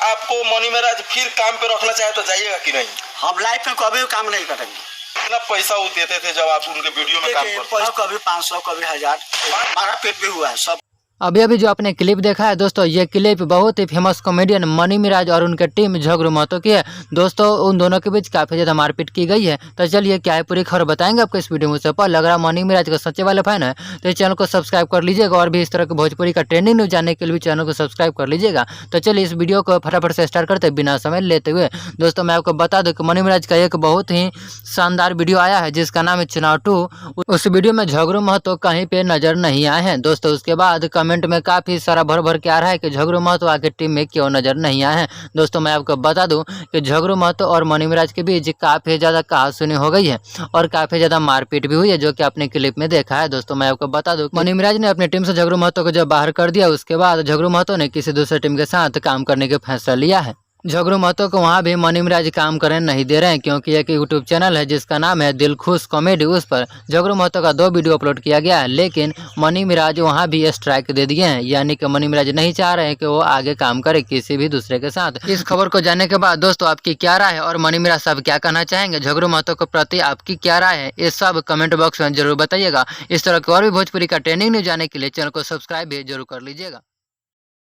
आपको मनी महाराज फिर काम पे रखना चाहे तो जाइएगा कि नहीं? हम लाइफ में कभी काम नहीं करेंगे। कितना पैसा वो देते थे जब आप उनके वीडियो में काम करते? पैसा कभी 500 कभी 1000, हमारा पेट भी हुआ है सब। अभी जो आपने क्लिप देखा है दोस्तों, ये क्लिप बहुत ही फेमस कॉमेडियन मनी मिराज और उनके टीम झगड़ू महतो की है। दोस्तों उन दोनों के बीच काफ़ी ज़्यादा मारपीट की गई है। तो चलिए क्या है पूरी खबर बताएंगे आपको इस वीडियो में। से पहले अगर आप मनी मिराज का सच्चे वाले फैन है तो इस चैनल को सब्सक्राइब कर लीजिएगा और भी इस तरह के भोजपुरी का ट्रेंडिंग न्यूज जानने के लिए भी चैनल को सब्सक्राइब कर लीजिएगा। तो चलिए इस वीडियो को फटाफट से स्टार्ट करते बिना समय लेते हुए। दोस्तों मैं आपको बता दूं कि मनी मिराज का एक बहुत ही शानदार वीडियो आया है जिसका नाम है चुनाव 2। उस वीडियो में झगड़ू महतो कहीं पे नजर नहीं आए हैं दोस्तों। उसके बाद कमेंट में काफ़ी सारा भर के आ रहा है कि झगड़ू महतो आके टीम में क्यों नजर नहीं आए हैं। दोस्तों मैं आपको बता दूं कि झगड़ू महतो और मनी मिराज के बीच काफ़ी ज़्यादा कहासुनी हो गई है और काफ़ी ज़्यादा मारपीट भी हुई है, जो कि आपने क्लिप में देखा है। दोस्तों मैं आपको बता दूं मनी मिराज ने अपनी टीम से झगड़ू महतो को जब बाहर कर दिया, उसके बाद झगड़ू महतो ने किसी दूसरे टीम के साथ काम करने का फैसला लिया है। झगड़ू महतो को वहाँ भी मनी मिराज काम करने नहीं दे रहे हैं, क्योंकि एक यूट्यूब चैनल है जिसका नाम है दिल खुश कॉमेडी। उस पर झगड़ू महतो का 2 वीडियो अपलोड किया गया है, लेकिन मनी मिराज वहाँ भी स्ट्राइक दे दिए हैं। यानी कि मनी मिराज नहीं चाह रहे हैं कि वो आगे काम करे किसी भी दूसरे के साथ। इस खबर को जानने के बाद दोस्तों आपकी क्या राय है और मनी मिराज साहब क्या कहना चाहेंगे, झगड़ू महतो के प्रति आपकी क्या राय है, ये सब कमेंट बॉक्स में जरूर बताइएगा। इस तरह के और भी भोजपुरी का ट्रेंडिंग न्यूज जानने के लिए चैनल को सब्सक्राइब भी जरूर कर लीजिएगा।